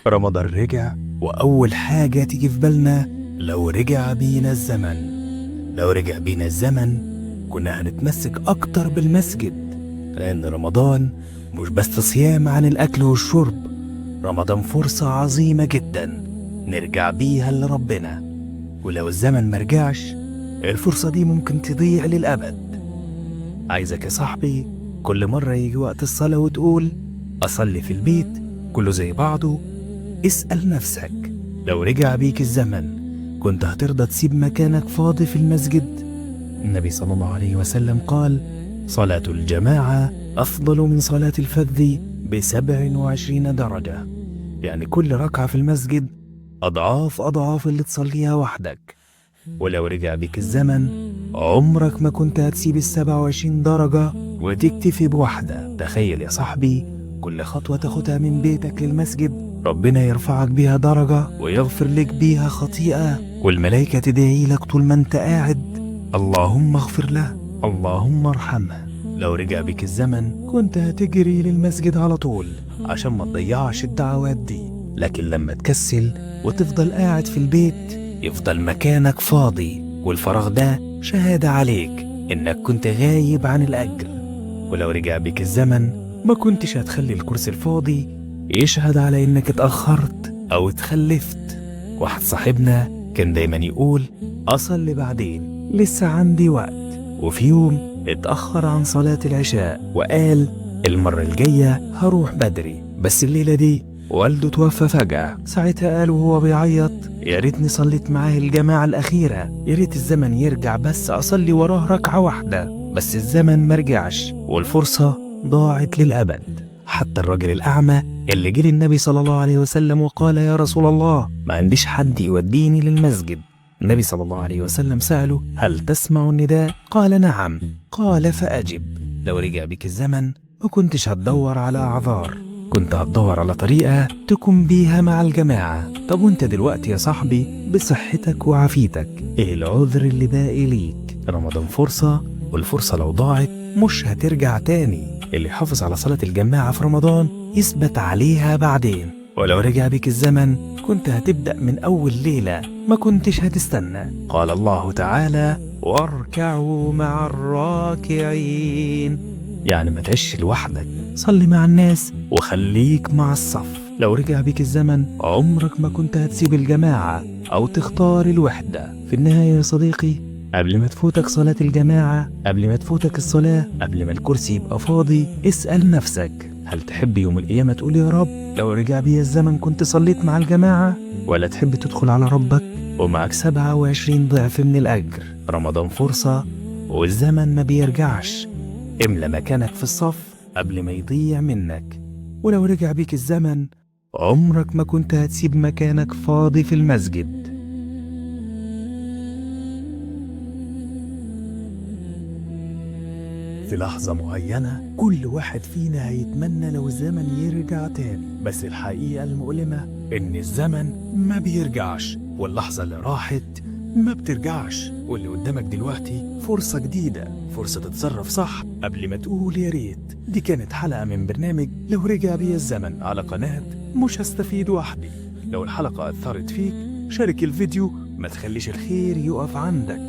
رمضان رجع، وأول حاجة تيجي في بالنا لو رجع بينا الزمن. لو رجع بينا الزمن كنا هنتمسك أكتر بالمسجد، لأن رمضان مش بس صيام عن الأكل والشرب، رمضان فرصة عظيمة جدا نرجع بيها لربنا. ولو الزمن مرجعش الفرصة دي ممكن تضيع للأبد. عايزك يا صاحبي كل مرة يجي وقت الصلاة وتقول أصلي في البيت كله زي بعضه، اسأل نفسك لو رجع بيك الزمن كنت هترضى تسيب مكانك فاضي في المسجد؟ النبي صلى الله عليه وسلم قال: صلاة الجماعة أفضل من صلاة الفذ ب27 درجة، يعني كل ركعة في المسجد أضعاف اللي تصليها وحدك. ولو رجع بيك الزمن عمرك ما كنت هتسيب 27 درجة وتكتفي بواحدة. تخيل يا صاحبي كل خطوة تاخدها من بيتك للمسجد ربنا يرفعك بيها درجة ويغفر لك بيها خطيئة، والملائكة تدعي لك طول ما انت قاعد: اللهم اغفر له، اللهم ارحمه. لو رجع بيك الزمن كنت هتجري للمسجد على طول عشان ما تضيعش الدعوات دي، لكن لما تكسل وتفضل قاعد في البيت يفضل مكانك فاضي، والفراغ ده شهادة عليك إنك كنت غايب عن الأجر. ولو رجع بك الزمن ما كنتش هتخلي الكرسي الفاضي يشهد على إنك اتأخرت أو اتخلفت. واحد صاحبنا كان دايما يقول أصلي بعدين لسه عندي وقت، وفي يوم اتأخر عن صلاة العشاء وقال المرة الجاية هروح بدري، بس الليلة دي والده توفى فجأة. ساعتها قال وهو بيعيط: يا ريتني صليت معاه الجماعة الأخيرة، يا ريت الزمن يرجع بس أصلي وراه ركعة واحدة. بس الزمن مرجعش والفرصة ضاعت للأبد. حتى الراجل الأعمى اللي جه للنبي صلى الله عليه وسلم وقال: يا رسول الله ما عنديش حد يوديني للمسجد. النبي صلى الله عليه وسلم سأله: هل تسمع النداء؟ قال: نعم. قال: فأجب. لو رجع بك الزمن ما كنتش هتدور على أعذار، كنت هتدور على طريقة تكون بيها مع الجماعة. طب وانت دلوقتي يا صاحبي بصحتك وعافيتك ايه العذر اللي باقي ليك؟ رمضان فرصة، والفرصة لو ضاعت مش هترجع تاني. اللي حافظ على صلاة الجماعة في رمضان يثبت عليها بعدين. ولو رجع بك الزمن كنت هتبدأ من أول ليلة، ما كنتش هتستنى. قال الله تعالى: واركعوا مع الراكعين، يعني ما تعيش لوحدك، صلي مع الناس وخليك مع الصف. لو رجع بيك الزمن عمرك ما كنت هتسيب الجماعة أو تختار الوحدة. في النهاية يا صديقي قبل ما تفوتك صلاة الجماعة، قبل ما تفوتك الصلاة، قبل ما الكرسي يبقى فاضي، اسأل نفسك: هل تحب يوم القيامة تقول يا رب لو رجع بي الزمن كنت صليت مع الجماعة؟ ولا تحب تدخل على ربك ومعك 27 ضعف من الأجر؟ رمضان فرصة والزمن ما بيرجعش، املى مكانك في الصف قبل ما يضيع منك. ولو رجع بيك الزمن عمرك ما كنت هتسيب مكانك فاضي في المسجد. في لحظة معينة كل واحد فينا هيتمنى لو الزمن يرجع تاني، بس الحقيقة المؤلمة إن الزمن ما بيرجعش، واللحظة اللي راحت ما بترجعش، واللي قدامك دلوقتي فرصة جديدة، فرصة تتصرف صح قبل ما تقول يا ريت. دي كانت حلقة من برنامج لو رجع بي الزمن على قناة مش هستفيد وحدي. لو الحلقة أثرت فيك شارك الفيديو، ما تخليش الخير يقف عندك.